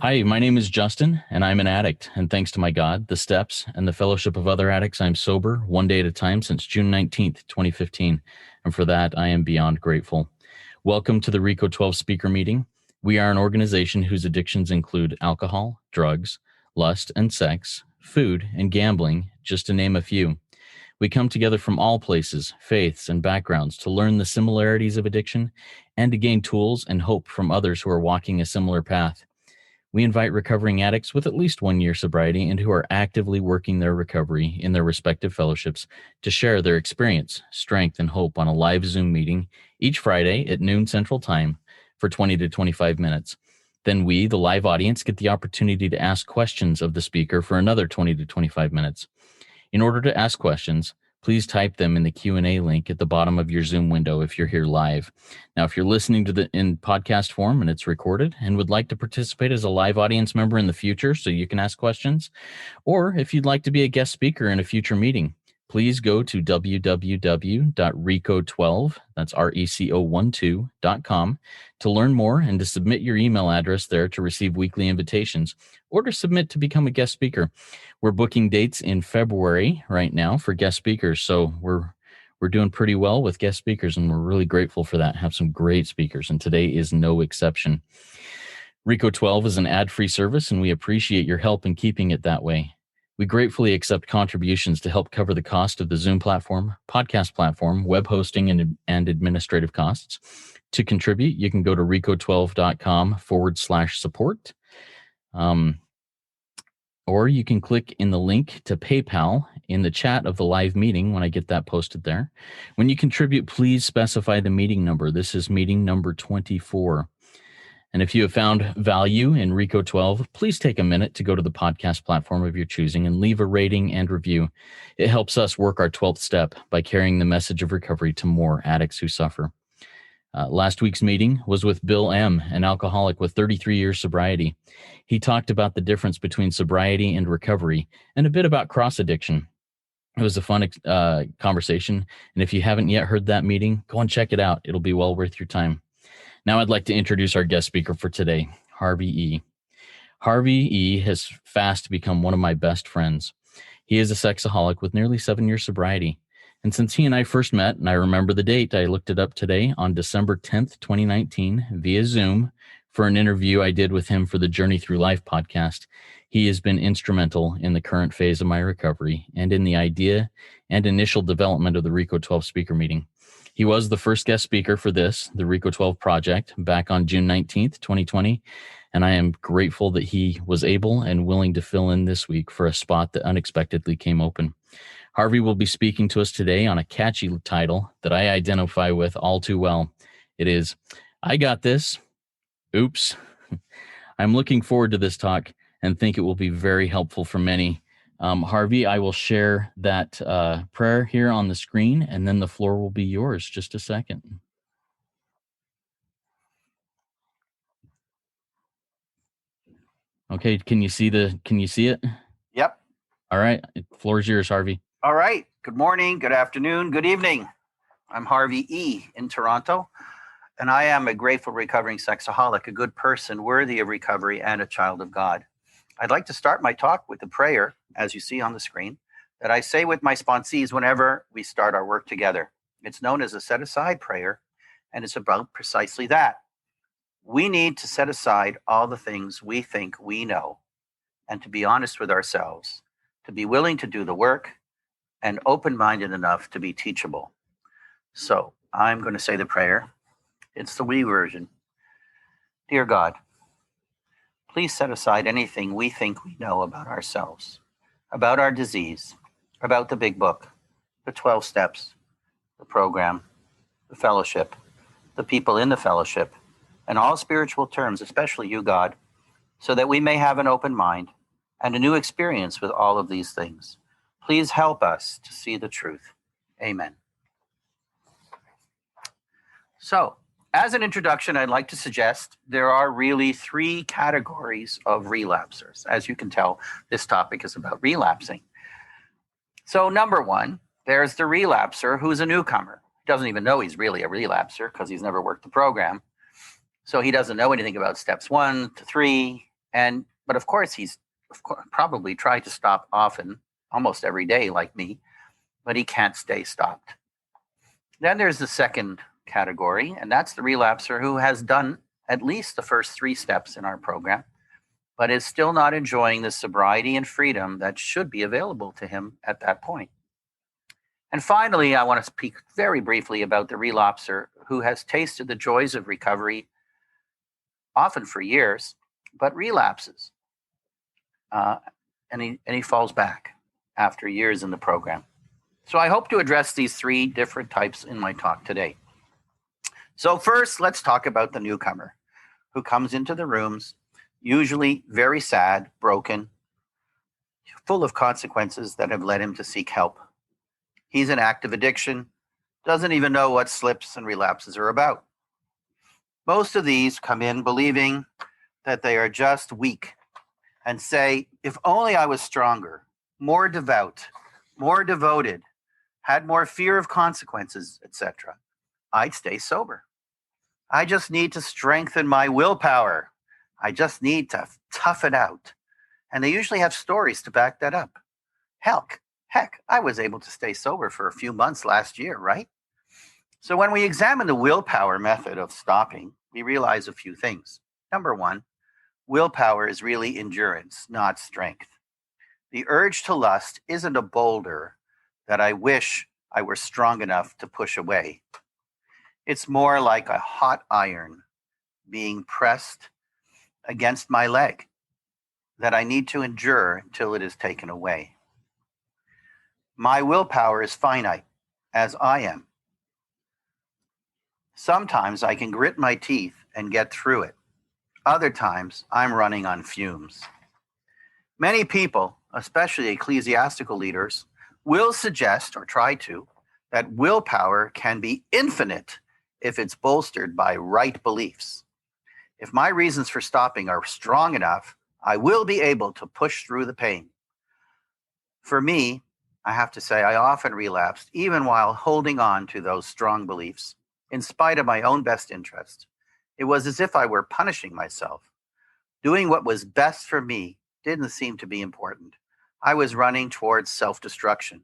Hi, my name is Justin, and I'm an addict. And thanks to my God, the steps, and the fellowship of other addicts, I'm sober one day at a time since June 19th, 2015. And for that, I am beyond grateful. Welcome to the Reco12 Speaker Meeting. We are an organization whose addictions include alcohol, drugs, lust and sex, food, and gambling, just to name a few. We come together from all places, faiths, and backgrounds to learn the similarities of addiction and to gain tools and hope from others who are walking a similar path. We invite recovering addicts with at least 1 year sobriety and who are actively working their recovery in their respective fellowships to share their experience, strength, and hope on a live Zoom meeting each Friday at noon Central Time for 20 to 25 minutes. Then we, the live audience, get the opportunity to ask questions of the speaker for another 20 to 25 minutes. In order to ask questions, please type them in the Q&A link at the bottom of your Zoom window if you're here live. Now, if you're listening to in podcast form and it's recorded and would like to participate as a live audience member in the future so you can ask questions, or if you'd like to be a guest speaker in a future meeting, please go to www.reco12, that's RECO12.com, to learn more and to submit your email address there to receive weekly invitations or to submit to become a guest speaker. We're booking dates in February right now for guest speakers, so we're doing pretty well with guest speakers, and we're really grateful for that. Have some great speakers, and today is no exception. Reco12 is an ad-free service, and we appreciate your help in keeping it that way. We gratefully accept contributions to help cover the cost of the Zoom platform, podcast platform, web hosting, and administrative costs. To contribute, you can go to reco12.com/support. Or you can click in the link to PayPal in the chat of the live meeting when I get that posted there. When you contribute, please specify the meeting number. This is meeting number 24. And if you have found value in Reco12, please take a minute to go to the podcast platform of your choosing and leave a rating and review. It helps us work our 12th step by carrying the message of recovery to more addicts who suffer. Last week's meeting was with Bill M., an alcoholic with 33 years sobriety. He talked about the difference between sobriety and recovery and a bit about cross-addiction. It was a fun conversation, and if you haven't yet heard that meeting, go and check it out. It'll be well worth your time. Now I'd like to introduce our guest speaker for today, Harvey E. Harvey E. has fast become one of my best friends. He is a sexaholic with nearly 7 years sobriety. And since he and I first met, and I remember the date, I looked it up today on December 10th, 2019, via Zoom for an interview I did with him for the Journey Through Life podcast. He has been instrumental in the current phase of my recovery and in the idea and initial development of the Reco12 Speaker Meeting. He was the first guest speaker for this, the Reco12 project, back on June 19th, 2020, and I am grateful that he was able and willing to fill in this week for a spot that unexpectedly came open. Harvey will be speaking to us today on a catchy title that I identify with all too well. It is, I Got This. Oops. I'm looking forward to this talk and think it will be very helpful for many. Harvey, I will share that prayer here on the screen, and then the floor will be yours. Just a second. Okay, can you see it? Yep. All right, the floor is yours, Harvey. All right. Good morning, good afternoon, good evening. I'm Harvey E. in Toronto, and I am a grateful recovering sexaholic, a good person worthy of recovery, and a child of God. I'd like to start my talk with a prayer, as you see on the screen, that I say with my sponsees whenever we start our work together. It's known as a set-aside prayer, and it's about precisely that. We need to set aside all the things we think we know, and to be honest with ourselves, to be willing to do the work, and open-minded enough to be teachable. So I'm going to say the prayer. It's the wee version. Dear God, please set aside anything we think we know about ourselves, about our disease, about the big book, the 12 steps, the program, the fellowship, the people in the fellowship, and all spiritual terms, especially you, God, so that we may have an open mind and a new experience with all of these things. Please help us to see the truth. Amen. So, as an introduction, I'd like to suggest there are really 3 categories of relapsers. As you can tell, this topic is about relapsing. So, number 1, there's the relapser who's a newcomer. He doesn't even know he's really a relapser because he's never worked the program. So he doesn't know anything about steps 1 to 3, But of course, probably tried to stop often, almost every day, like me, but he can't stay stopped. Then there's the second category, and that's the relapser who has done at least the first 3 steps in our program, but is still not enjoying the sobriety and freedom that should be available to him at that point. And finally, I want to speak very briefly about the relapser who has tasted the joys of recovery, often for years, but relapses. And he falls back after years in the program. So I hope to address these 3 different types in my talk today. So first, let's talk about the newcomer who comes into the rooms, usually very sad, broken, full of consequences that have led him to seek help. He's in active addiction, doesn't even know what slips and relapses are about. Most of these come in believing that they are just weak and say, if only I was stronger, more devout, more devoted, had more fear of consequences, etc., I'd stay sober. I just need to strengthen my willpower. I just need to tough it out. And they usually have stories to back that up. Heck, I was able to stay sober for a few months last year, right? So when we examine the willpower method of stopping, we realize a few things. Number 1, willpower is really endurance, not strength. The urge to lust isn't a boulder that I wish I were strong enough to push away. It's more like a hot iron being pressed against my leg that I need to endure until it is taken away. My willpower is finite, as I am. Sometimes I can grit my teeth and get through it. Other times, I'm running on fumes. Many people, especially ecclesiastical leaders, will suggest or try to that willpower can be infinite if it's bolstered by right beliefs. If my reasons for stopping are strong enough, I will be able to push through the pain. For me, I have to say I often relapsed even while holding on to those strong beliefs, in spite of my own best interest. It was as if I were punishing myself. Doing what was best for me didn't seem to be important. I was running towards self-destruction.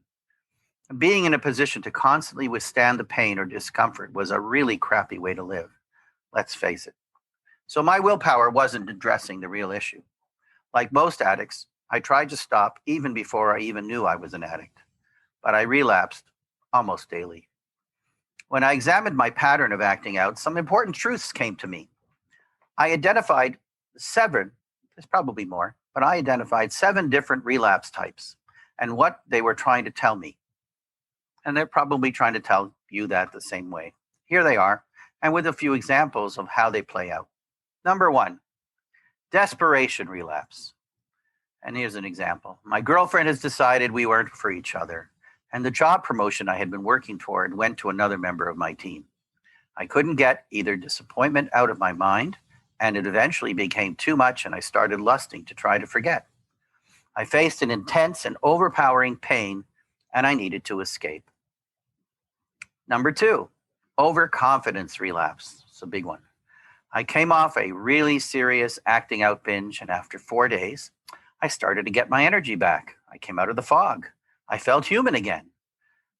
Being in a position to constantly withstand the pain or discomfort was a really crappy way to live. Let's face it. So my willpower wasn't addressing the real issue. Like most addicts, I tried to stop even before I even knew I was an addict. But I relapsed almost daily. When I examined my pattern of acting out, some important truths came to me. I identified 7, there's probably more, but I identified 7 different relapse types and what they were trying to tell me. And they're probably trying to tell you that the same way. Here they are, and with a few examples of how they play out. Number 1, desperation relapse. And here's an example. My girlfriend has decided we weren't for each other, and the job promotion I had been working toward went to another member of my team. I couldn't get either disappointment out of my mind, and it eventually became too much, and I started lusting to try to forget. I faced an intense and overpowering pain, and I needed to escape. Number 2, overconfidence relapse. It's a big one. I came off a really serious acting out binge, and after 4 days, I started to get my energy back. I came out of the fog. I felt human again.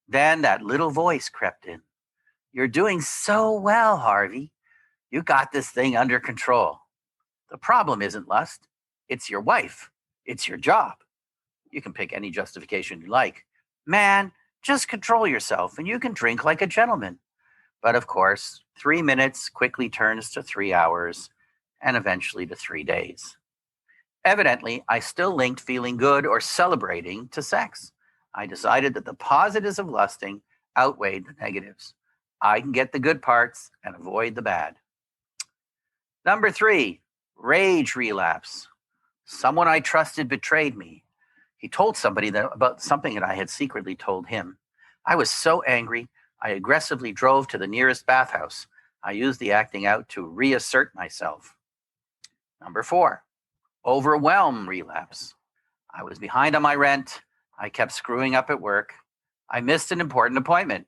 Then that little voice crept in. You're doing so well, Harvey. You got this thing under control. The problem isn't lust. It's your wife. It's your job. You can pick any justification you like. Man, just control yourself and you can drink like a gentleman. But of course, 3 minutes quickly turns to 3 hours and eventually to 3 days. Evidently, I still linked feeling good or celebrating to sex. I decided that the positives of lusting outweighed the negatives. I can get the good parts and avoid the bad. Number 3, rage relapse. Someone I trusted betrayed me. He told somebody about something that I had secretly told him. I was so angry, I aggressively drove to the nearest bathhouse. I used the acting out to reassert myself. Number 4, overwhelm relapse. I was behind on my rent. I kept screwing up at work. I missed an important appointment.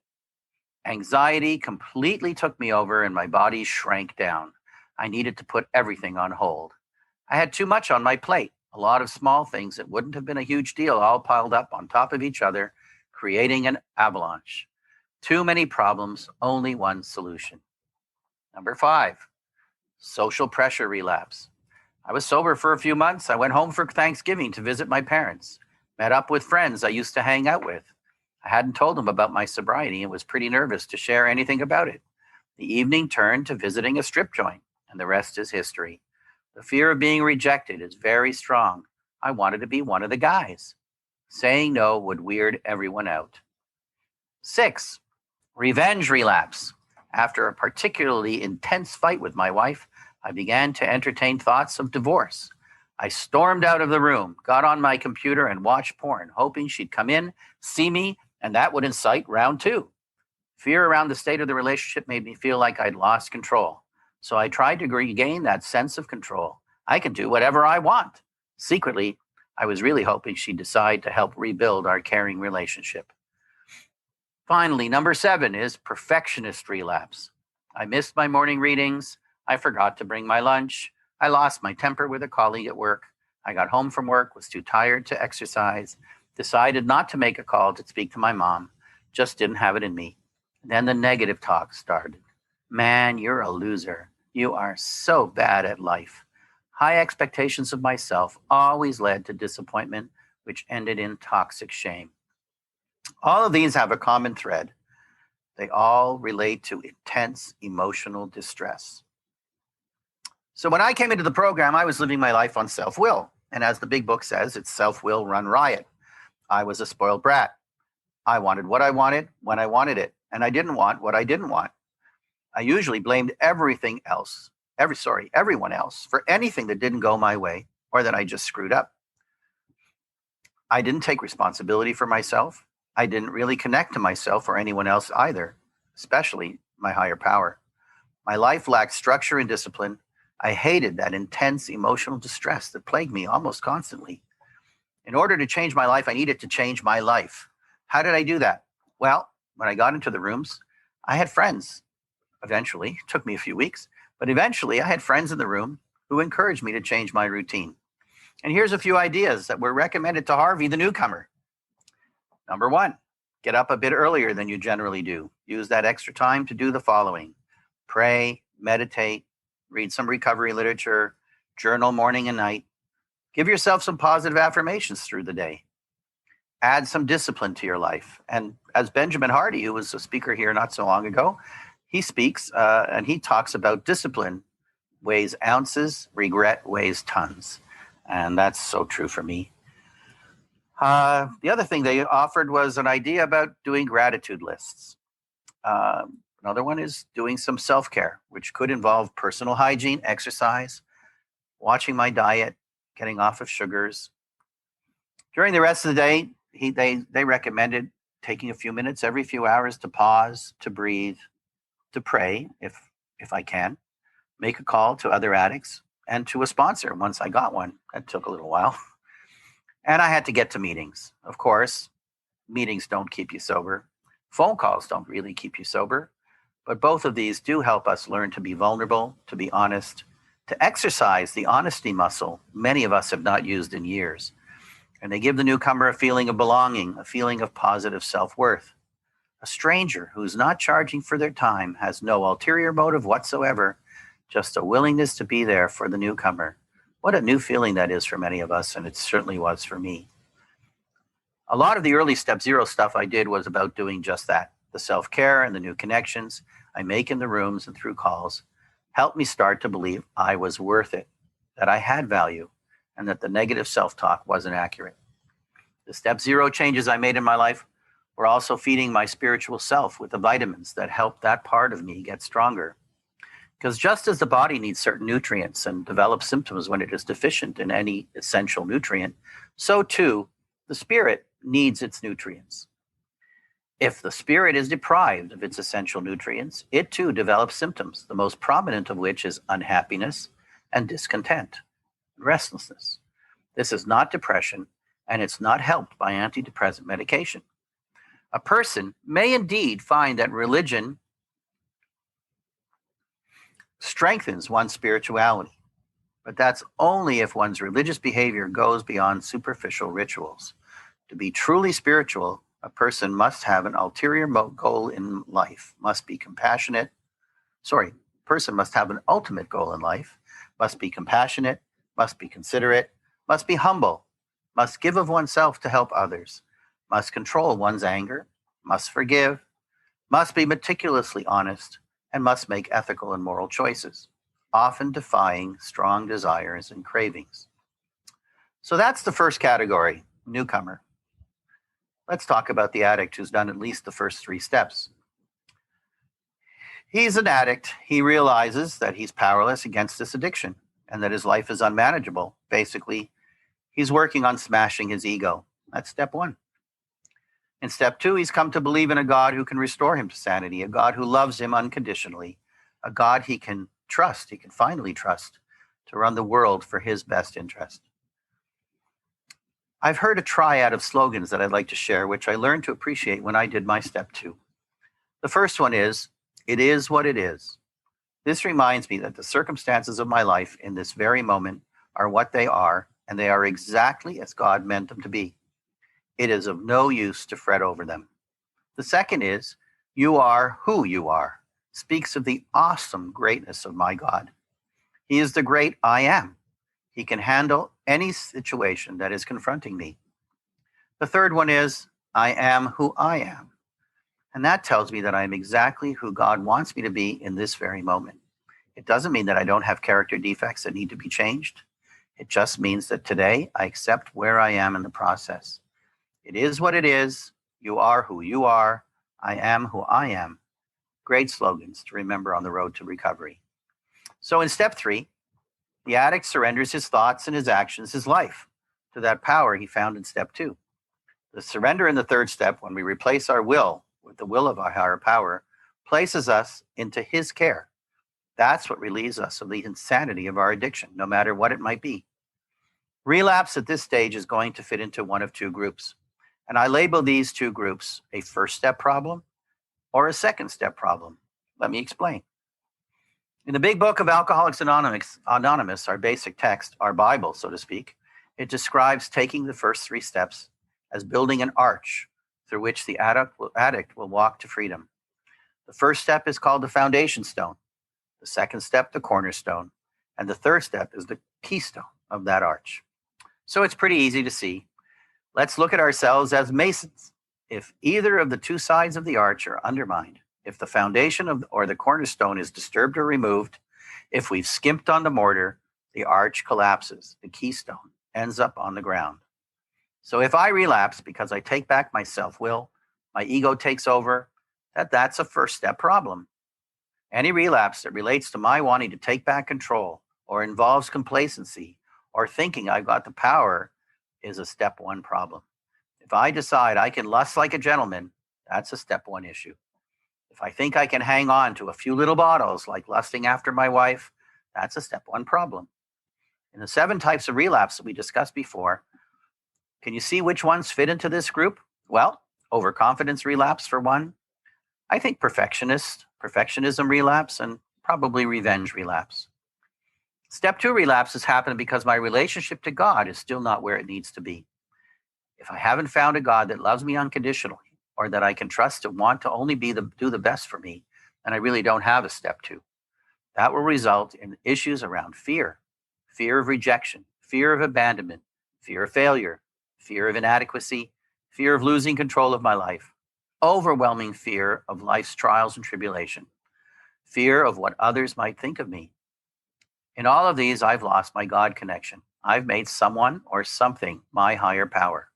Anxiety completely took me over and my body shrank down. I needed to put everything on hold. I had too much on my plate, a lot of small things that wouldn't have been a huge deal all piled up on top of each other, creating an avalanche. Too many problems, only one solution. Number 5, social pressure relapse. I was sober for a few months. I went home for Thanksgiving to visit my parents, met up with friends I used to hang out with. I hadn't told them about my sobriety and was pretty nervous to share anything about it. The evening turned to visiting a strip joint, and the rest is history. The fear of being rejected is very strong. I wanted to be one of the guys. Saying no would weird everyone out. 6, revenge relapse. After a particularly intense fight with my wife, I began to entertain thoughts of divorce. I stormed out of the room, got on my computer, and watched porn, hoping she'd come in, see me, and that would incite round 2. Fear around the state of the relationship made me feel like I'd lost control. So I tried to regain that sense of control. I can do whatever I want. Secretly, I was really hoping she'd decide to help rebuild our caring relationship. Finally, number 7 is perfectionist relapse. I missed my morning readings. I forgot to bring my lunch. I lost my temper with a colleague at work. I got home from work, was too tired to exercise, decided not to make a call to speak to my mom, just didn't have it in me. Then the negative talk started. Man, you're a loser. You are so bad at life. High expectations of myself always led to disappointment, which ended in toxic shame. All of these have a common thread. They all relate to intense emotional distress. So when I came into the program, I was living my life on self-will. And as the big book says, it's self-will run riot. I was a spoiled brat. I wanted what I wanted when I wanted it, and I didn't want what I didn't want. I usually blamed everyone else for anything that didn't go my way or that I just screwed up. I didn't take responsibility for myself. I didn't really connect to myself or anyone else either, especially my higher power. My life lacked structure and discipline. I hated that intense emotional distress that plagued me almost constantly. In order to change my life, I needed to change my life. How did I do that? Well, when I got into the rooms, I had friends. Eventually, it took me a few weeks, but eventually I had friends in the room who encouraged me to change my routine. And here's a few ideas that were recommended to Harvey, the newcomer. Number 1, get up a bit earlier than you generally do. Use that extra time to do the following: pray, meditate, read some recovery literature, journal morning and night. Give yourself some positive affirmations through the day. Add some discipline to your life. And as Benjamin Hardy, who was a speaker here not so long ago, he speaks and he talks about discipline weighs ounces, regret weighs tons. And that's so true for me. The other thing they offered was an idea about doing gratitude lists. Another one is doing some self-care, which could involve personal hygiene, exercise, watching my diet, getting off of sugars. During the rest of the day, they recommended taking a few minutes every few hours to pause, to breathe, to pray, if I can, make a call to other addicts and to a sponsor once I got one. That took a little while. And I had to get to meetings. Of course, meetings don't keep you sober. Phone calls don't really keep you sober. But both of these do help us learn to be vulnerable, to be honest, to exercise the honesty muscle many of us have not used in years. And they give the newcomer a feeling of belonging, a feeling of positive self-worth. A stranger who's not charging for their time, has no ulterior motive whatsoever, just a willingness to be there for the newcomer. What a new feeling that is for many of us, and it certainly was for me. A lot of the early Step Zero stuff I did was about doing just that. The self-care and the new connections I make in the rooms and through calls helped me start to believe I was worth it, that I had value, and that the negative self-talk wasn't accurate. The Step Zero changes I made in my life were also feeding my spiritual self with the vitamins that helped that part of me get stronger. Because just as the body needs certain nutrients and develops symptoms when it is deficient in any essential nutrient, so too the spirit needs its nutrients. If the spirit is deprived of its essential nutrients, it too develops symptoms, the most prominent of which is unhappiness and discontent, restlessness. This is not depression, and it's not helped by antidepressant medication. A person may indeed find that religion strengthens one's spirituality. But that's only if one's religious behavior goes beyond superficial rituals. To be truly spiritual, a person must have an ulterior goal in life, must be compassionate. Sorry, person must have an ultimate goal in life, must be compassionate, must be considerate, must be humble, must give of oneself to help others, must control one's anger, must forgive, must be meticulously honest, and must make ethical and moral choices, often defying strong desires and cravings. So that's the first category, newcomer. Let's talk about the addict who's done at least the first 3 steps. He's an addict. He realizes that he's powerless against this addiction and that his life is unmanageable. Basically, he's working on smashing his ego. That's step 1. In step 2, he's come to believe in a God who can restore him to sanity, a God who loves him unconditionally, a God he can trust, he can finally trust to run the world for his best interest. I've heard a triad of slogans that I'd like to share, which I learned to appreciate when I did my step 2. The first one is, it is what it is. This reminds me that the circumstances of my life in this very moment are what they are, and they are exactly as God meant them to be. It is of no use to fret over them. The second is, you are who you are, speaks of the awesome greatness of my God. He is the great I am. He can handle any situation that is confronting me. The third one is, I am who I am. And that tells me that I am exactly who God wants me to be in this very moment. It doesn't mean that I don't have character defects that need to be changed. It just means that today I accept where I am in the process. It is what it is. You are who you are. I am who I am. Great slogans to remember on the road to recovery. So in step 3, the addict surrenders his thoughts and his actions, his life, to that power he found in step 2. The surrender in the third step, when we replace our will with the will of our higher power, places us into his care. That's what relieves us of the insanity of our addiction, no matter what it might be. Relapse at this stage is going to fit into one of 2 groups. And I label these 2 groups a first step problem or a second step problem. Let me explain. In the big book of Alcoholics Anonymous, our basic text, our Bible, so to speak, it describes taking the first 3 steps as building an arch through which the addict will walk to freedom. The first step is called the foundation stone, the second step, the cornerstone, and the third step is the keystone of that arch. So it's pretty easy to see. Let's look at ourselves as masons. If either of the 2 sides of the arch are undermined, if the foundation or the cornerstone is disturbed or removed, if we've skimped on the mortar, the arch collapses. The keystone ends up on the ground. So if I relapse because I take back my self-will, my ego takes over, that's a first step problem. Any relapse that relates to my wanting to take back control or involves complacency or thinking I've got the power is a step 1 problem. If I decide I can lust like a gentleman, that's a step 1 issue. If I think I can hang on to a few little bottles like lusting after my wife, that's a step 1 problem. In the 7 types of relapse that we discussed before, can you see which ones fit into this group? Well, overconfidence relapse for one. I think perfectionism relapse, and probably revenge relapse. Step 2 relapse has happened because my relationship to God is still not where it needs to be. If I haven't found a God that loves me unconditionally, or that I can trust to want to only do the best for me, then I really don't have a step 2. That will result in issues around fear of rejection, fear of abandonment, fear of failure, fear of inadequacy, fear of losing control of my life, overwhelming fear of life's trials and tribulation, fear of what others might think of me. In all of these, I've lost my God connection. I've made someone or something my higher power.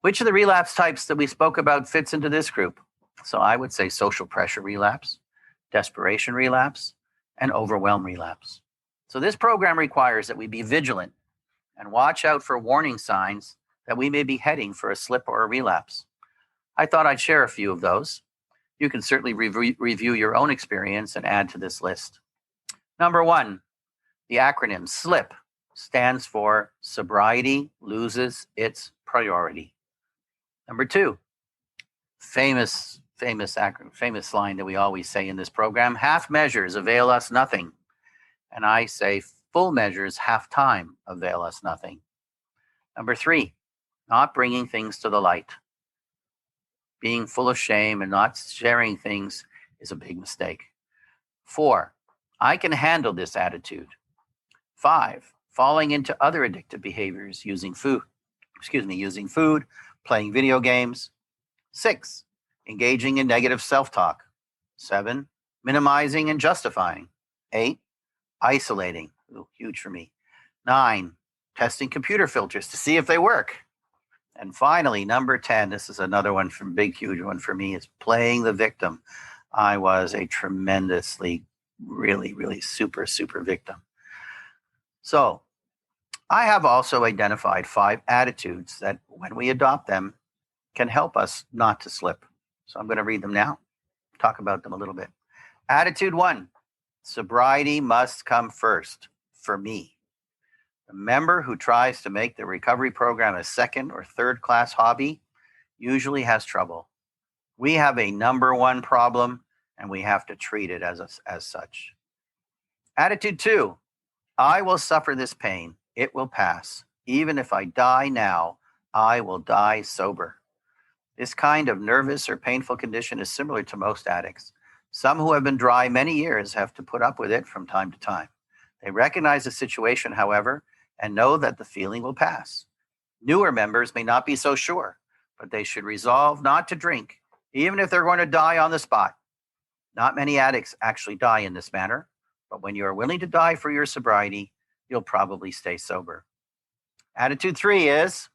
Which of the relapse types that we spoke about fits into this group? So I would say social pressure relapse, desperation relapse, and overwhelm relapse. So this program requires that we be vigilant and watch out for warning signs that we may be heading for a slip or a relapse. I thought I'd share a few of those. You can certainly review your own experience and add to this list. Number 1, the acronym SLIP stands for sobriety loses its priority. Number 2, famous line that we always say in this program, half measures avail us nothing. And I say full measures half time avail us nothing. Number 3, not bringing things to the light. Being full of shame and not sharing things is a big mistake. 4, I can handle this attitude. 5, falling into other addictive behaviors using food, playing video games. 6, engaging in negative self-talk. 7, minimizing and justifying. 8, isolating. Ooh, huge for me. 9, testing computer filters to see if they work. And finally, number 10, this is another one from huge one for me, is playing the victim. I was a tremendously, really super victim. So I have also identified 5 attitudes that when we adopt them can help us not to slip. So I'm going to read them now, talk about them a little bit. Attitude 1, sobriety must come first for me. The member who tries to make the recovery program a second or third class hobby usually has trouble. We have a number 1 problem and we have to treat it as such. Attitude 2, I will suffer this pain. It will pass. Even if I die now, I will die sober. This kind of nervous or painful condition is similar to most addicts. Some who have been dry many years have to put up with it from time to time. They recognize the situation, however, and know that the feeling will pass. Newer members may not be so sure, but they should resolve not to drink, even if they're going to die on the spot. Not many addicts actually die in this manner, but when you are willing to die for your sobriety, you'll probably stay sober. Attitude 3 is,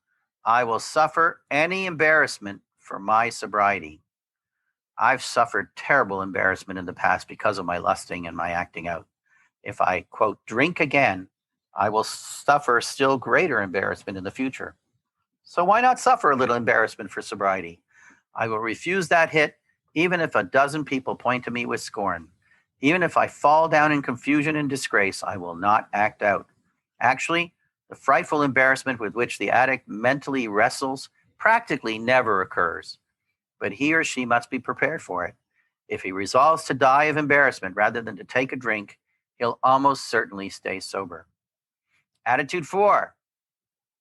I will suffer any embarrassment for my sobriety. I've suffered terrible embarrassment in the past because of my lusting and my acting out. If I, quote, drink again, I will suffer still greater embarrassment in the future. So why not suffer a little embarrassment for sobriety? I will refuse that hit, even if a dozen people point to me with scorn. Even if I fall down in confusion and disgrace, I will not act out. Actually, the frightful embarrassment with which the addict mentally wrestles practically never occurs. But he or she must be prepared for it. If he resolves to die of embarrassment rather than to take a drink, he'll almost certainly stay sober. Attitude 4,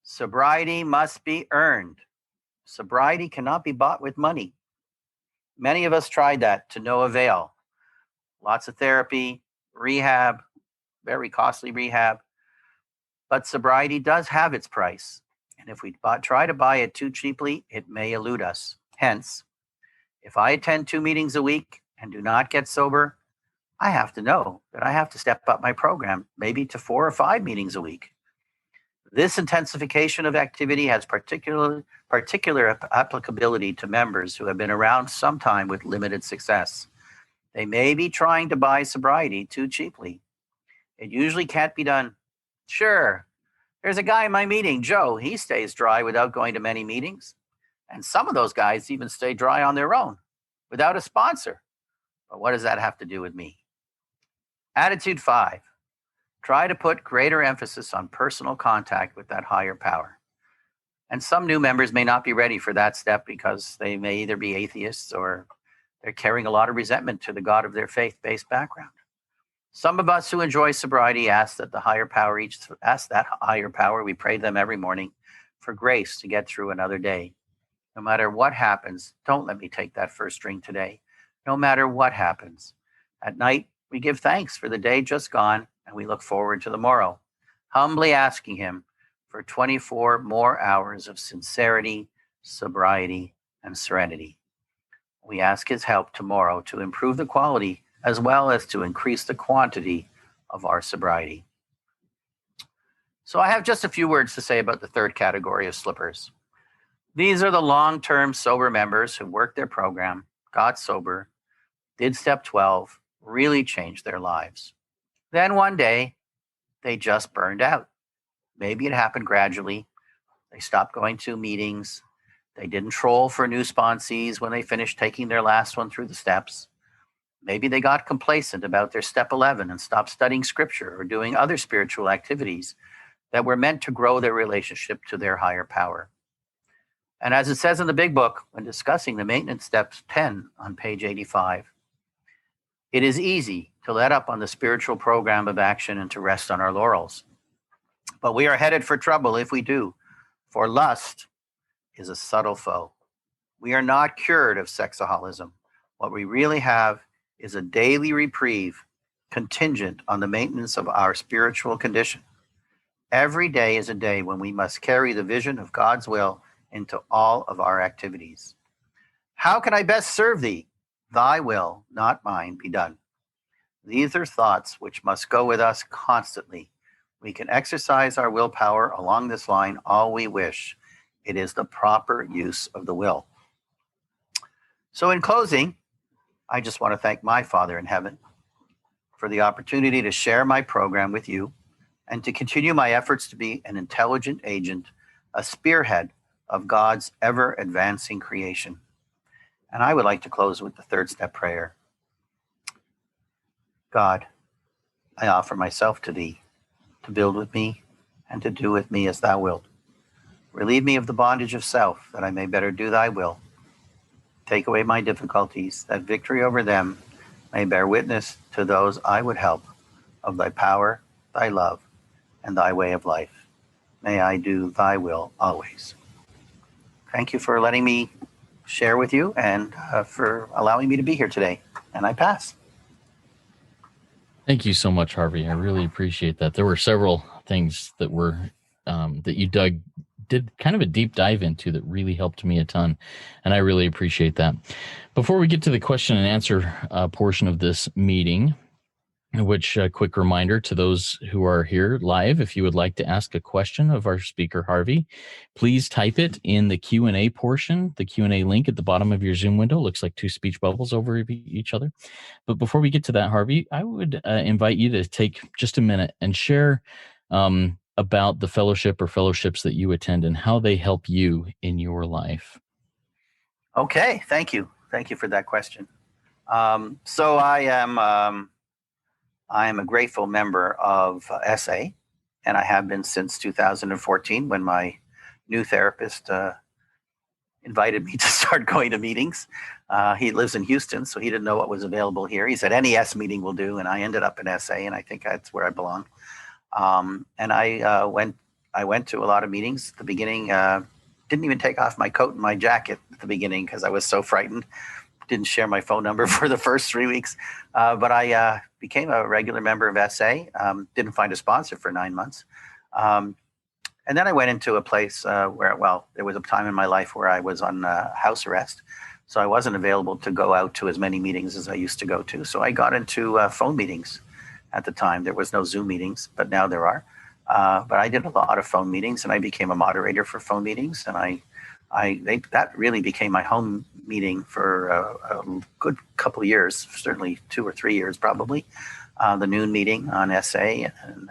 sobriety must be earned. Sobriety cannot be bought with money. Many of us tried that to no avail. Lots of therapy, rehab, very costly rehab. But sobriety does have its price. And if we try to buy it too cheaply, it may elude us. Hence, if I attend 2 meetings a week and do not get sober, I have to know that I have to step up my program, maybe to 4 or 5 meetings a week. This intensification of activity has particular applicability to members who have been around some time with limited success. They may be trying to buy sobriety too cheaply. It usually can't be done. Sure, there's a guy in my meeting, Joe. He stays dry without going to many meetings. And some of those guys even stay dry on their own, without a sponsor. But what does that have to do with me? Attitude 5, try to put greater emphasis on personal contact with that higher power. And some new members may not be ready for that step because they may either be atheists or they're carrying a lot of resentment to the God of their faith-based background. Some of us who enjoy sobriety ask that higher power, we pray to them every morning for grace to get through another day. No matter what happens, don't let me take that first drink today. No matter what happens. At night, we give thanks for the day just gone, and we look forward to the morrow, humbly asking him for 24 more hours of sincerity, sobriety, and serenity. We ask his help tomorrow to improve the quality as well as to increase the quantity of our sobriety. So I have just a few words to say about the third category of slippers. These are the long-term sober members who worked their program, got sober, did step 12, really changed their lives. Then one day, they just burned out. Maybe it happened gradually. They stopped going to meetings. They didn't troll for new sponsees when they finished taking their last one through the steps. Maybe they got complacent about their step 11 and stopped studying scripture or doing other spiritual activities that were meant to grow their relationship to their higher power. And as it says in the big book, when discussing the maintenance steps 10 on page 85, it is easy to let up on the spiritual program of action and to rest on our laurels. But we are headed for trouble if we do, for lust is a subtle foe. We are not cured of sexaholism. What we really have is a daily reprieve contingent on the maintenance of our spiritual condition. Every day is a day when we must carry the vision of God's will into all of our activities. How can I best serve thee? Thy will, not mine, be done. These are thoughts which must go with us constantly. We can exercise our willpower along this line all we wish. It is the proper use of the will. So in closing, I just want to thank my Father in heaven for the opportunity to share my program with you and to continue my efforts to be an intelligent agent, a spearhead of God's ever-advancing creation. And I would like to close with the third step prayer. God, I offer myself to thee, to build with me and to do with me as thou wilt. Relieve me of the bondage of self, that I may better do thy will. Take away my difficulties, that victory over them may bear witness to those I would help of thy power, thy love, and thy way of life. May I do thy will always. Thank you for letting me share with you and for allowing me to be here today. And I pass. Thank you so much, Harvey. I really appreciate that. There were several things that were that you did kind of a deep dive into that really helped me a ton, and I really appreciate that. Before we get to the question and answer portion of this meeting, which quick reminder to those who are here live, if you would like to ask a question of our speaker, Harvey, please type it in the Q&A portion. The Q&A link at the bottom of your Zoom window looks like two speech bubbles over each other. But before we get to that, Harvey, I would invite you to take just a minute and share about the fellowship or fellowships that you attend and how they help you in your life. Okay, thank you. Thank you for that question. So I am a grateful member of SA, and I have been since 2014 when my new therapist invited me to start going to meetings. He lives in Houston, so he didn't know what was available here. He said any S meeting will do, and I ended up in SA, and I think that's where I belong. And I went to a lot of meetings at the beginning. Didn't even take off my coat and my jacket at the beginning because I was so frightened. Didn't share my phone number for the first 3 weeks, but I became a regular member of SA. Didn't find a sponsor for 9 months. And then I went into a place where, there was a time in my life where I was on house arrest. So I wasn't available to go out to as many meetings as I used to go to. So I got into phone meetings at the time. There was no Zoom meetings, but now there are. But I did a lot of phone meetings, and I became a moderator for phone meetings. And that really became my home meeting for a good couple of years, certainly 2 or 3 years probably. The noon meeting on SA, and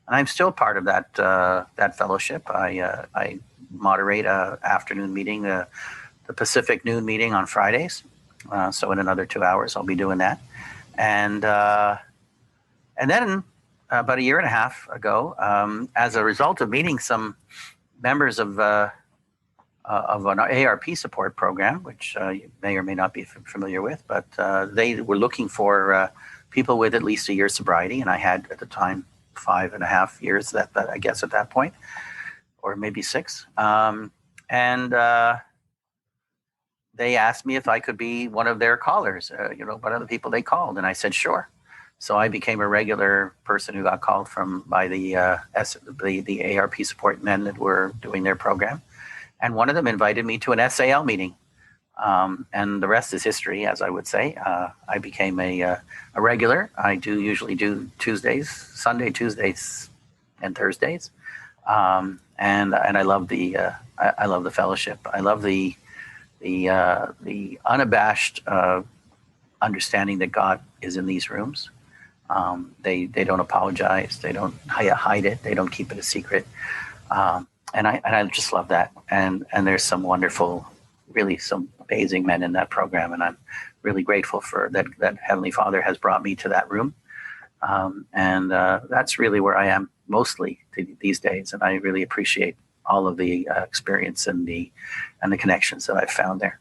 I'm still part of that fellowship. I moderate a afternoon meeting, the Pacific noon meeting on Fridays. So in another 2 hours, I'll be doing that. And then about a year and a half ago, as a result of meeting some members of an ARP support program, which you may or may not be familiar with, but they were looking for people with at least a year's sobriety, and I had at the time 5.5 years that I guess at that point, or maybe 6. And they asked me if I could be one of their callers, one of the people they called, and I said sure. So I became a regular person who got called by the ARP support men that were doing their program. And one of them invited me to an SAL meeting. And the rest is history, as I would say. I became a regular. I usually do Sunday, Tuesdays, and Thursdays. And I love the fellowship. I love the unabashed understanding that God is in these rooms. They don't apologize. They don't hide it. They don't keep it a secret. And I just love that. And there's some wonderful, really some amazing men in that program. And I'm really grateful for that Heavenly Father has brought me to that room. And that's really where I am mostly these days. And I really appreciate all of the experience and the connections that I've found there.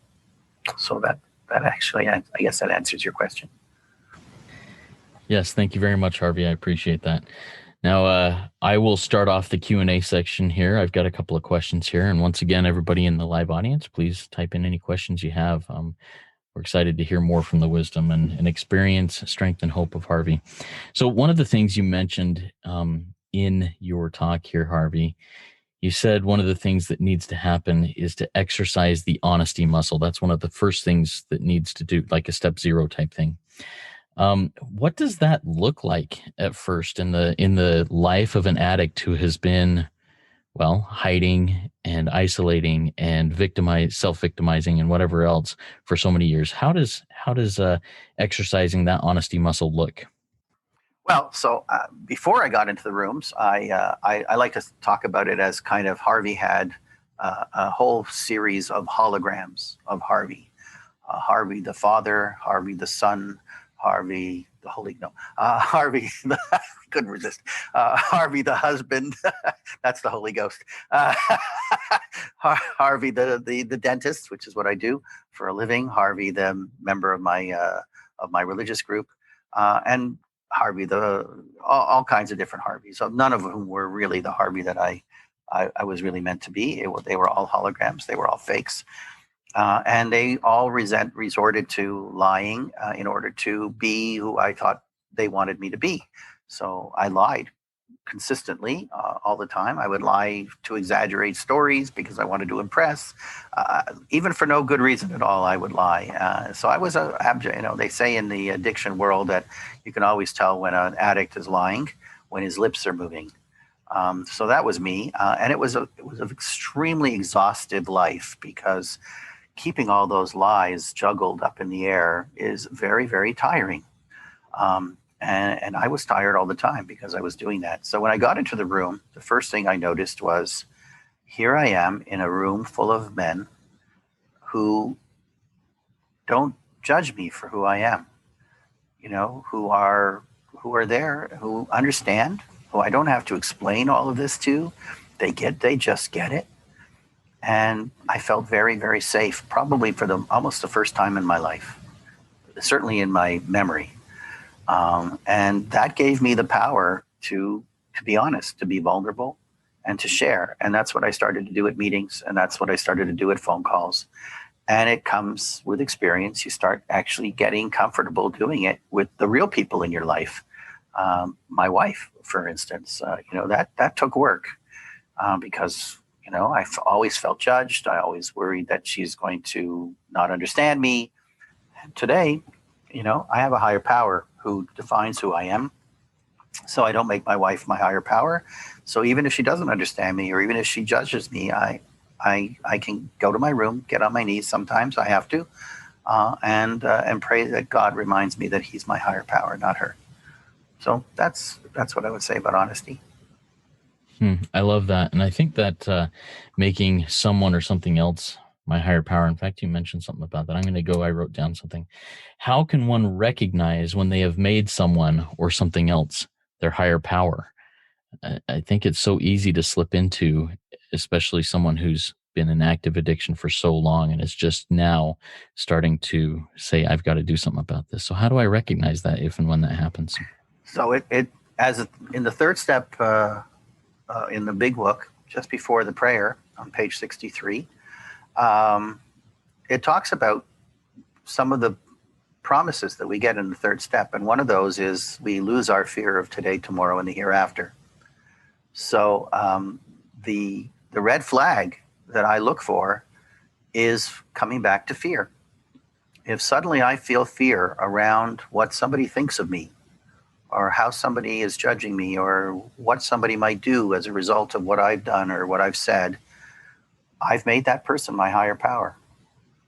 So that actually, I guess that answers your question. Yes, thank you very much, Harvey. I appreciate that. Now, I will start off the Q&A section here. I've got a couple of questions here. And once again, everybody in the live audience, please type in any questions you have. We're excited to hear more from the wisdom and experience, strength, and hope of Harvey. So one of the things you mentioned in your talk here, Harvey, you said one of the things that needs to happen is to exercise the honesty muscle. That's one of the first things that needs to do, like a step zero type thing. What does that look like at first in the life of an addict who has been, well, hiding and isolating and self-victimizing and whatever else for so many years? How does exercising that honesty muscle look? Well, so before I got into the rooms, I like to talk about it as kind of Harvey had a whole series of holograms of Harvey. Harvey the Father, Harvey the Son, Harvey the Holy, no, Harvey, couldn't resist, Harvey the husband, that's the Holy Ghost, Harvey the dentist, which is what I do for a living, Harvey the member of my religious group, and Harvey all kinds of different Harveys, so none of whom were really the Harvey that I was really meant to be. They were all holograms, they were all fakes. And they all resorted to lying in order to be who I thought they wanted me to be. So I lied consistently all the time. I would lie to exaggerate stories because I wanted to impress. Even for no good reason at all, I would lie. So I was they say in the addiction world that you can always tell when an addict is lying when his lips are moving. So that was me. And it was an extremely exhaustive life because keeping all those lies juggled up in the air is very, very tiring. And I was tired all the time because I was doing that. So when I got into the room, the first thing I noticed was here I am in a room full of men who don't judge me for who I am, who are there, who understand, who I don't have to explain all of this to. They just get it. And I felt very, very safe, probably for almost the first time in my life, certainly in my memory. And that gave me the power to be honest, to be vulnerable, and to share. And that's what I started to do at meetings, and that's what I started to do at phone calls. And it comes with experience. You start actually getting comfortable doing it with the real people in your life. My wife, for instance, that took work because I've always felt judged. I always worried that she's going to not understand me. And today, I have a higher power who defines who I am. So I don't make my wife my higher power. So even if she doesn't understand me, or even if she judges me, I can go to my room, get on my knees. Sometimes I have to, and pray that God reminds me that He's my higher power, not her. So that's what I would say about honesty. I love that. And I think that making someone or something else my higher power, in fact, you mentioned something about that. I wrote down something. How can one recognize when they have made someone or something else their higher power? I think it's so easy to slip into, especially someone who's been in active addiction for so long and is just now starting to say, I've got to do something about this. So how do I recognize that if and when that happens? So in the third step, in the big book, just before the prayer on page 63, it talks about some of the promises that we get in the third step. And one of those is we lose our fear of today, tomorrow, and the hereafter. So the red flag that I look for is coming back to fear. If suddenly I feel fear around what somebody thinks of me, or how somebody is judging me, or what somebody might do as a result of what I've done or what I've said, I've made that person my higher power.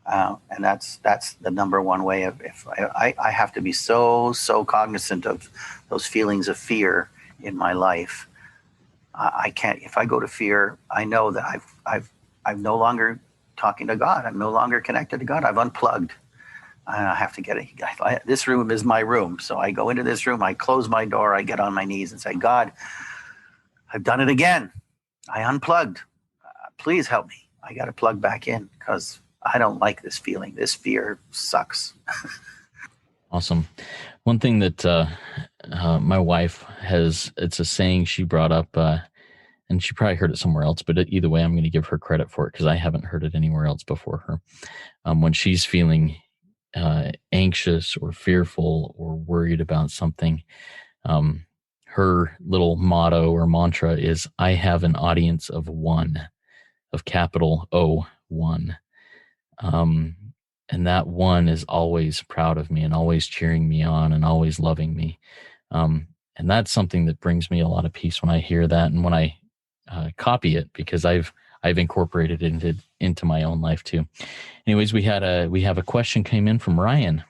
And that's the number one way of, if I have to be so cognizant of those feelings of fear in my life. I can't, if I go to fear, I know that I'm no longer talking to God. I'm no longer connected to God. I've unplugged. I have to get it. This room is my room. So I go into this room, I close my door, I get on my knees and say, God, I've done it again. I unplugged. Please help me. I got to plug back in because I don't like this feeling. This fear sucks. Awesome. One thing that my wife has, it's a saying she brought up, and she probably heard it somewhere else, but either way, I'm going to give her credit for it because I haven't heard it anywhere else before her. When she's feeling anxious or fearful or worried about something, her little motto or mantra is, I have an audience of one, of capital O, one. And that one is always proud of me and always cheering me on and always loving me. And that's something that brings me a lot of peace when I hear that and when I copy it, because I've incorporated it into my own life too. Anyways, we have a question came in from Ryan.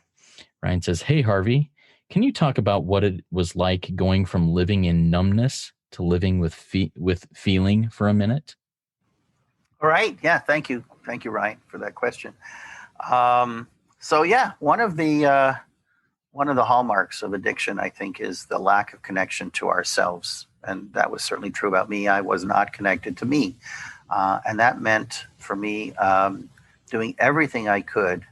Ryan says, "Hey Harvey, can you talk about what it was like going from living in numbness to living with feeling for a minute?" All right. Yeah. Thank you, Ryan, for that question. So yeah, one of the hallmarks of addiction, I think, is the lack of connection to ourselves, and that was certainly true about me. I was not connected to me, and that meant for me doing everything I could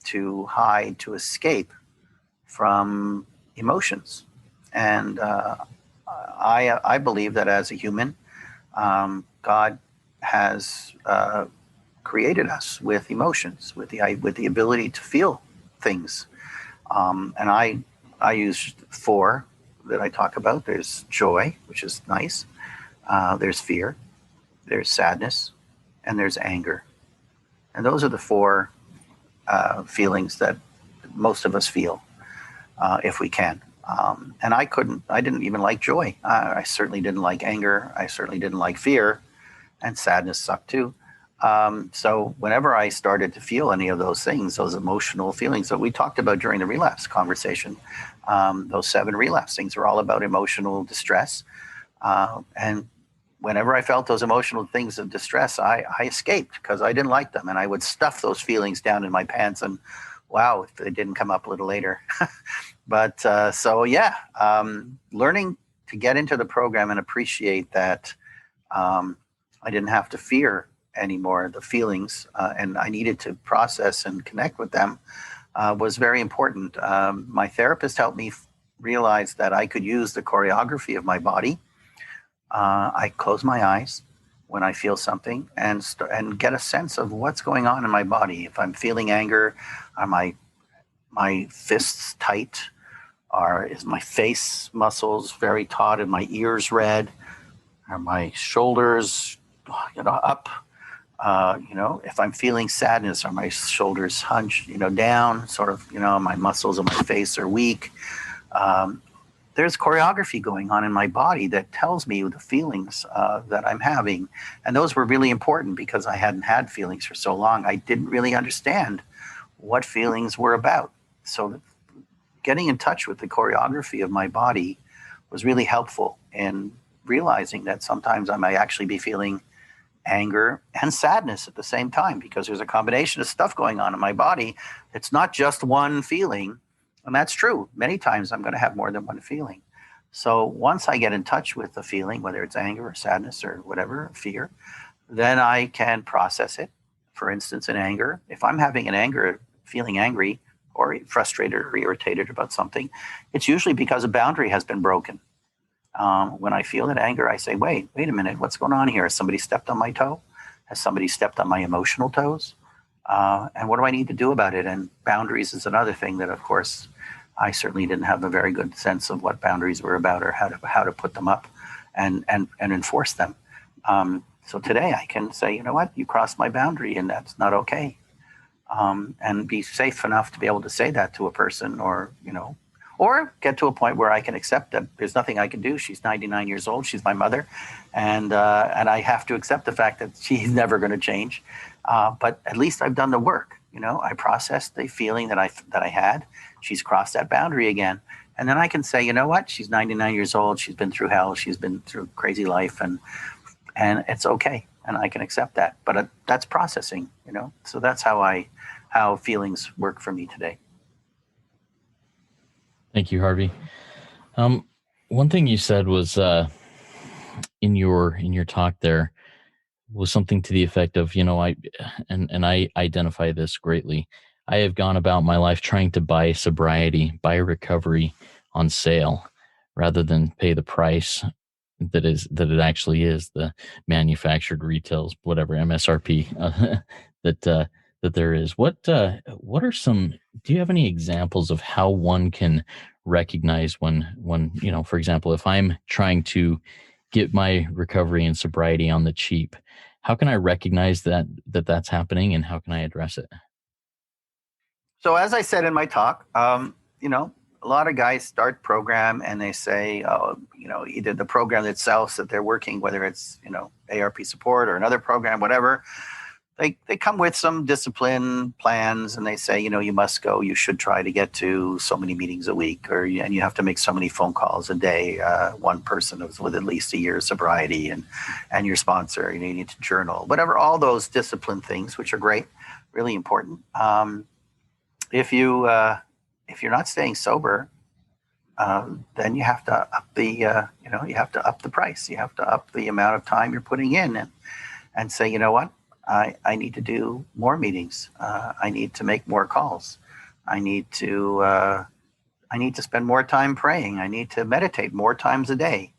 to hide, to escape from emotions. And I believe that as a human, God has created us with emotions, with the ability to feel things. And I use 4 that I talk about. There's joy, which is nice. There's fear, there's sadness, and there's anger. And those are the 4 feelings that most of us feel if we can. And I didn't even like joy. I certainly didn't like anger. I certainly didn't like fear, and sadness sucked too. So whenever I started to feel any of those things, those emotional feelings that we talked about during the relapse conversation, those 7 relapse things are all about emotional distress. And whenever I felt those emotional things of distress, I escaped because I didn't like them. And I would stuff those feelings down in my pants, and wow, if they didn't come up a little later. But so yeah, learning to get into the program and appreciate that I didn't have to fear anymore the feelings, and I needed to process and connect with them, was very important. My therapist helped me realize that I could use the choreography of my body. I close my eyes when I feel something and get a sense of what's going on in my body. If I'm feeling anger, are my fists tight? Is my face muscles very taut and my ears red? Are my shoulders, up? If I'm feeling sadness, are my shoulders hunched, down? Sort of, my muscles of my face are weak. There's choreography going on in my body that tells me the feelings that I'm having. And those were really important because I hadn't had feelings for so long. I didn't really understand what feelings were about. So getting in touch with the choreography of my body was really helpful in realizing that sometimes I might actually be feeling anger and sadness at the same time, because there's a combination of stuff going on in my body. It's not just one feeling. And that's true. Many times I'm going to have more than one feeling. So once I get in touch with the feeling, whether it's anger or sadness or whatever, fear, then I can process it. For instance, in anger, if I'm having feeling angry or frustrated or irritated about something, it's usually because a boundary has been broken. When I feel that anger, I say, wait a minute, what's going on here? Has somebody stepped on my toe? Has somebody stepped on my emotional toes? And what do I need to do about it? And boundaries is another thing that, of course, I certainly didn't have a very good sense of what boundaries were about or how to put them up and enforce them. So today I can say, you know what, you crossed my boundary and that's not okay. And be safe enough to be able to say that to a person, or get to a point where I can accept that there's nothing I can do. She's 99 years old. She's my mother. And I have to accept the fact that she's never going to change. But at least I've done the work. I processed the feeling that I had. She's crossed that boundary again. And then I can say, you know what? She's 99 years old. She's been through hell. She's been through crazy life, and it's okay. And I can accept that. But that's processing, So that's how feelings work for me today. Thank you, Harvey. One thing you said was in your talk there was something to the effect of, I identify this greatly. I have gone about my life trying to buy sobriety, buy recovery on sale, rather than pay the price that it actually is, the manufactured retails, whatever MSRP that that there is. What are some? Do you have any examples of how one can recognize when for example, if I'm trying to get my recovery and sobriety on the cheap, how can I recognize that's happening, and how can I address it? So as I said in my talk, a lot of guys start program and they say, oh, either the program itself that they're working, whether it's, ARP support or another program, whatever, they come with some discipline plans and they say, you should try to get to so many meetings a week, and you have to make so many phone calls a day, one person with at least a year's sobriety, and your sponsor, you need to journal, whatever, all those discipline things, which are great, really important. If you're not staying sober, then you have to up the price. You have to up the amount of time you're putting in, and say, you know what, I need to do more meetings. I need to make more calls. I need to spend more time praying. I need to meditate more times a day.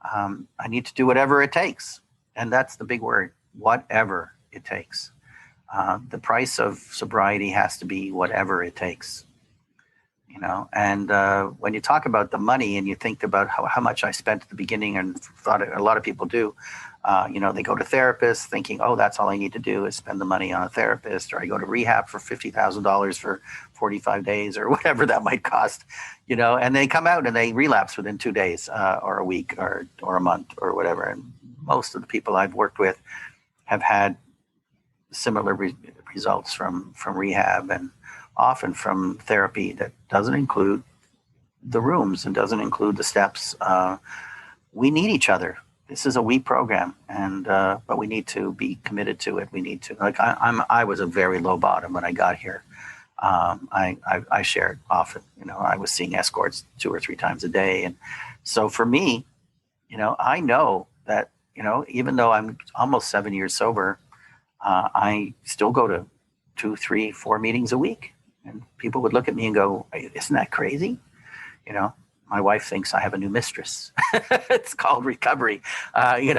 I need to do whatever it takes, and that's the big word: whatever it takes. The price of sobriety has to be whatever it takes, and when you talk about the money and you think about how much I spent at the beginning, and thought a lot of people do, they go to therapists thinking, oh, that's all I need to do is spend the money on a therapist, or I go to rehab for $50,000 for 45 days or whatever that might cost, and they come out and they relapse within 2 days, or a week, or a month, or whatever. And most of the people I've worked with have had similar results from rehab, and often from therapy that doesn't include the rooms and doesn't include the steps. We need each other. This is a we program, and but we need to be committed to it. We need to, I was a very low bottom when I got here. I shared often, I was seeing escorts 2 or 3 times a day, and so for me, I know that, even though I'm almost 7 years sober, I still go to 2, 3, 4 meetings a week. And people would look at me and go, isn't that crazy? My wife thinks I have a new mistress. It's called recovery, and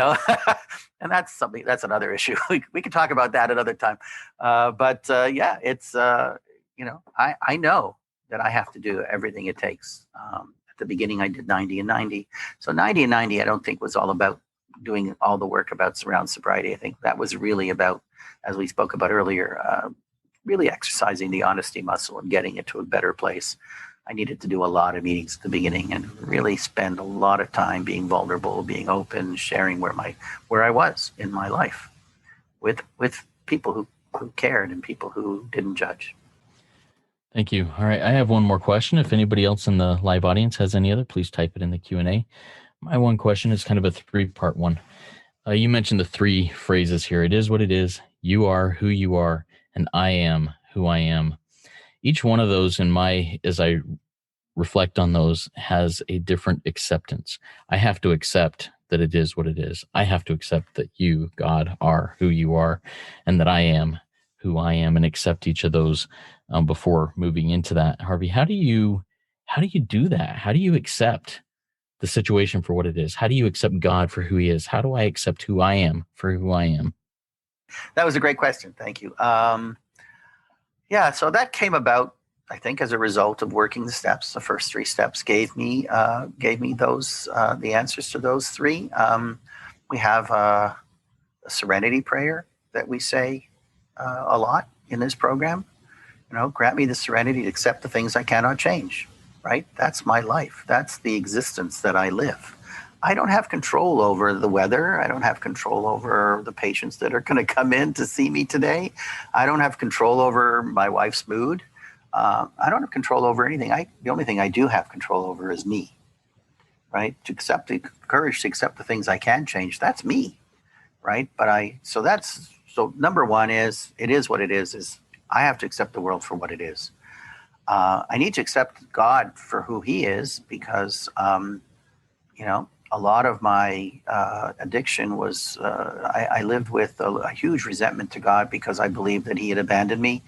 that's another issue. We can talk about that another time. It's, I know that I have to do everything it takes. At the beginning, I did 90 and 90. So 90 and 90, I don't think was all about doing all the work around sobriety. I think that was really about, as we spoke about earlier, really exercising the honesty muscle and getting it to a better place. I needed to do a lot of meetings at the beginning and really spend a lot of time being vulnerable, being open, sharing where I was in my life with people who cared and people who didn't judge. Thank you. All right, I have one more question. If anybody else in the live audience has any other, please type it in the Q&A. My one question is kind of a 3-part one. You mentioned the 3 phrases here. It is what it is. You are who you are, and I am who I am. Each one of those as I reflect on those, has a different acceptance. I have to accept that it is what it is. I have to accept that you, God, are who you are, and that I am who I am, and accept each of those before moving into that. Harvey, how do you do that? How do you accept the situation for what it is? How do you accept God for who he is? How do I accept who I am for who I am? That was a great question. Thank you. So that came about, I think, as a result of working the steps. The first 3 steps gave me those the answers to those 3. We have a serenity prayer that we say a lot in this program. Grant me the serenity to accept the things I cannot change. Right? That's my life. That's the existence that I live. I don't have control over the weather. I don't have control over the patients that are going to come in to see me today. I don't have control over my wife's mood. I don't have control over anything. The only thing I do have control over is me, right? To accept the courage to accept the things I can change. That's me, right? So number 1 is, it is what it is I have to accept the world for what it is. I need to accept God for who he is, because, a lot of my addiction was, I lived with a huge resentment to God, because I believed that he had abandoned me,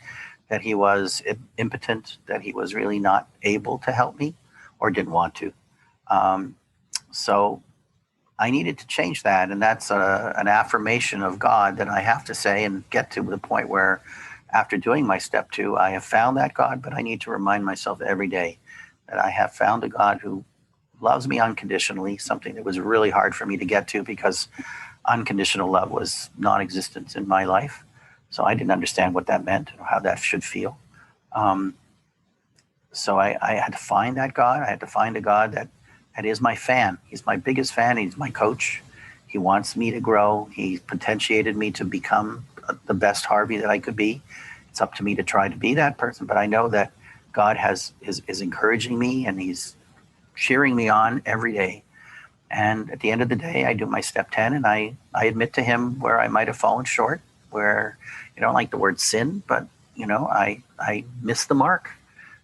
that he was impotent, that he was really not able to help me or didn't want to. So I needed to change that. And that's an affirmation of God that I have to say and get to the point where after doing my step 2, I have found that God, but I need to remind myself every day that I have found a God who loves me unconditionally, something that was really hard for me to get to because unconditional love was non-existent in my life. So I didn't understand what that meant or how that should feel. So I had to find that God. I had to find a God that is my fan. He's my biggest fan. He's my coach. He wants me to grow. He potentiated me to become the best Harvey that I could be. It's up to me to try to be that person. But I know that God is encouraging me, and he's cheering me on every day. And at the end of the day, I do my step 10, and I admit to him where I might have fallen short, where I don't like the word sin, but I missed the mark,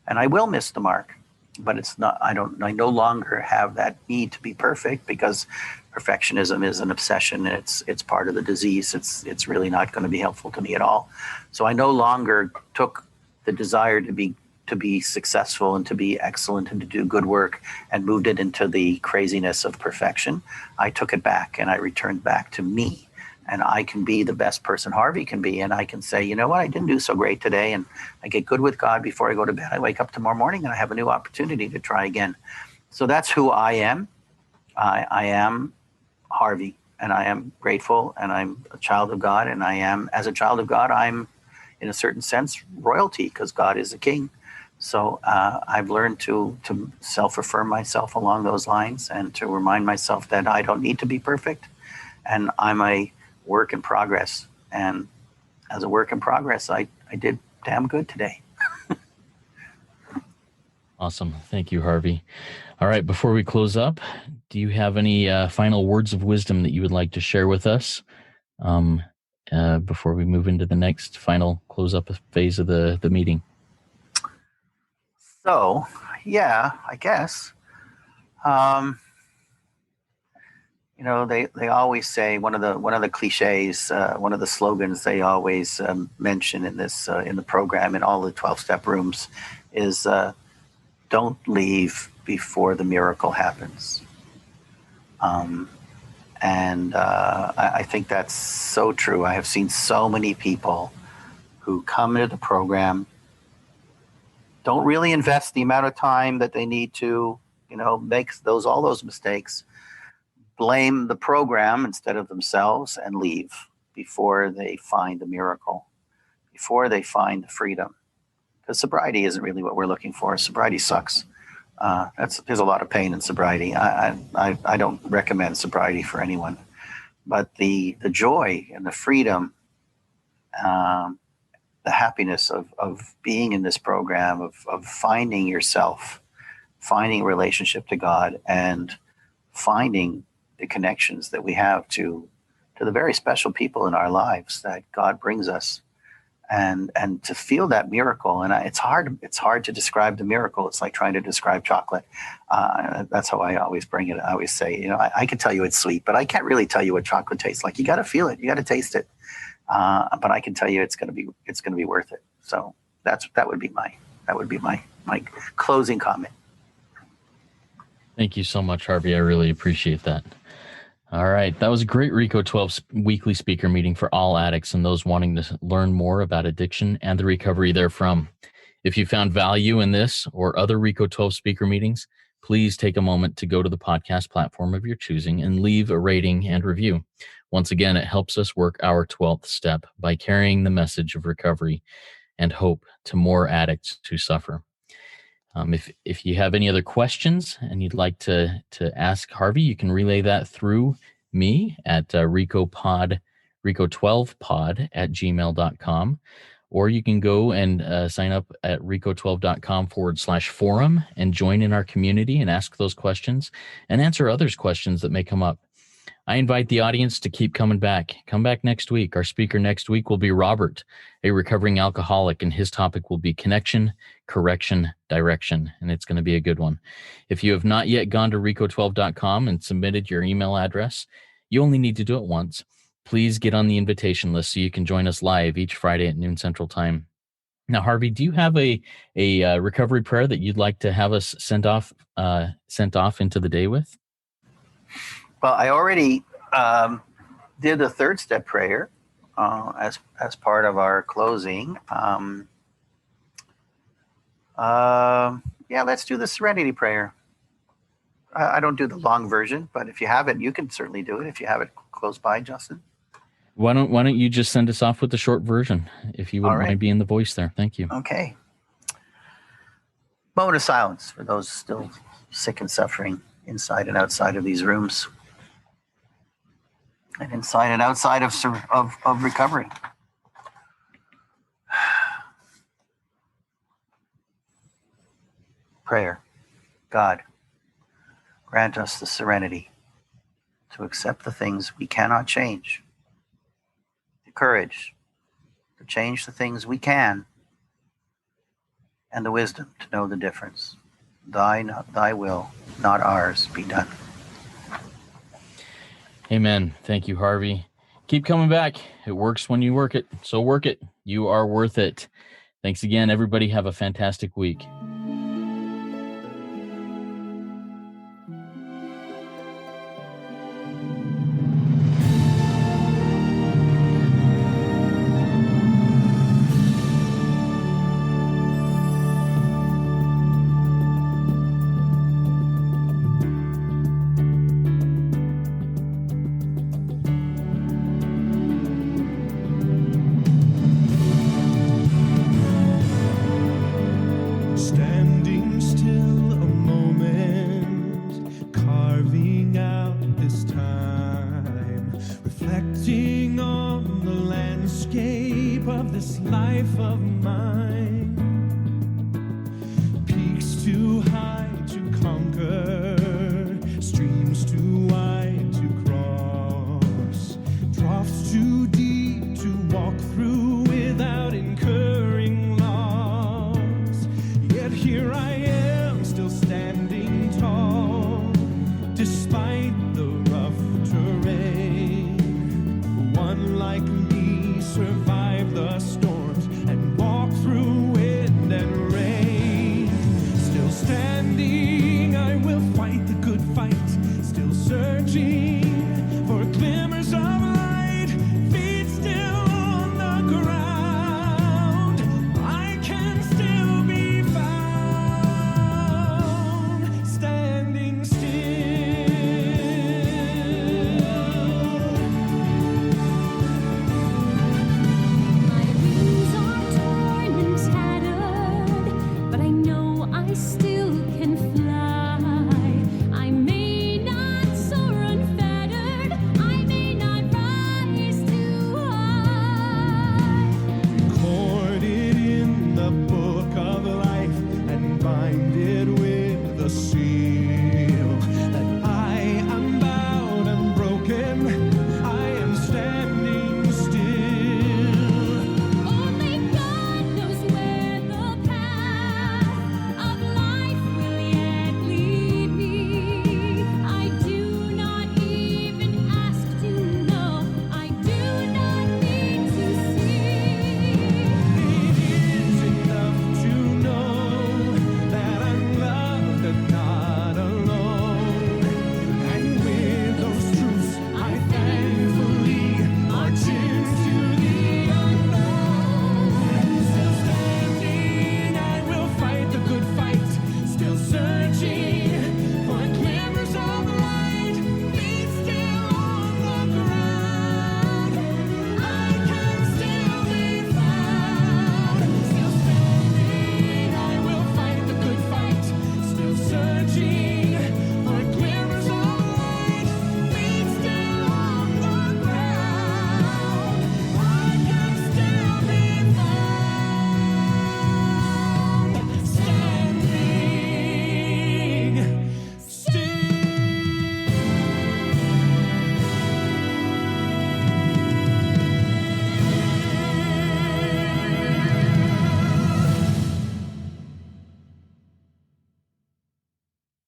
and I will miss the mark. But it's not. I no longer have that need to be perfect, because perfectionism is an obsession. It's part of the disease. It's really not going to be helpful to me at all. So I no longer took the desire to be successful and to be excellent and to do good work and moved it into the craziness of perfection. I took it back and I returned back to me. And I can be the best person Harvey can be. And I can say, you know what, I didn't do so great today. And I get good with God before I go to bed. I wake up tomorrow morning and I have a new opportunity to try again. So that's who I am. I am Harvey, and I am grateful, and I'm a child of God. And I am, as a child of God, I'm in a certain sense royalty, because God is the king. So I've learned to self-affirm myself along those lines, and to remind myself that I don't need to be perfect. And I'm a work in progress. And as a work in progress, I did damn good today. Awesome. Thank you, Harvey. All right. Before we close up, do you have any final words of wisdom that you would like to share with us before we move into the next final close-up phase of the meeting? So, yeah, I guess. They always say, one of the cliches, one of the slogans they always mention in this in the program, in all the 12-step rooms, is don't leave before the miracle happens. And I think that's so true. I have seen so many people who come into the program, don't really invest the amount of time that they need to, make all those mistakes, blame the program instead of themselves, and leave before they find the miracle, before they find the freedom. Because sobriety isn't really what we're looking for. Sobriety sucks. There's a lot of pain in sobriety. I don't recommend sobriety for anyone. But the joy and the freedom, the happiness of being in this program, of finding yourself, finding a relationship to God, and finding the connections that we have to the very special people in our lives that God brings us, and to feel that miracle. And it's hard to describe the miracle. It's like trying to describe chocolate. That's how I always bring it. I always say, I can tell you it's sweet, but I can't really tell you what chocolate tastes like. You got to feel it. You got to taste it. But I can tell you it's going to be worth it. So that would be my closing comment. Thank you so much, Harvey. I really appreciate that. All right. That was a great Reco12 weekly speaker meeting for all addicts and those wanting to learn more about addiction and the recovery therefrom. If you found value in this or other Reco12 speaker meetings, please take a moment to go to the podcast platform of your choosing and leave a rating and review. Once again, it helps us work our 12th step by carrying the message of recovery and hope to more addicts who suffer. If you have any other questions and you'd like to ask Harvey, you can relay that through me at reco12pod@gmail.com, or you can go and sign up at reco12.com/forum and join in our community and ask those questions and answer others' questions that may come up. I invite the audience to keep coming back. Come back next week. Our speaker next week will be Robert, a recovering alcoholic, and his topic will be connection, correction, direction, and it's going to be a good one. If you have not yet gone to reco12.com and submitted your email address, you only need to do it once. Please get on the invitation list so you can join us live each Friday at noon Central Time. Now, Harvey, do you have a recovery prayer that you'd like to have us sent off into the day with? Well, I already did the third step prayer as part of our closing. Yeah, let's do the serenity prayer. I don't do the long version, but if you have it, you can certainly do it if you have it close by, Justin. Why don't you just send us off with the short version, if you wouldn't mind being the voice there? Thank you. Okay. Moment of silence for those still sick and suffering inside and outside of these rooms, and inside and outside of recovery. Prayer. God, grant us the serenity to accept the things we cannot change, the courage to change the things we can, and the wisdom to know the difference. Thy will, not ours, be done. Amen. Thank you, Harvey. Keep coming back. It works when you work it. So work it. You are worth it. Thanks again, everybody. Have a fantastic week. Survive the storm.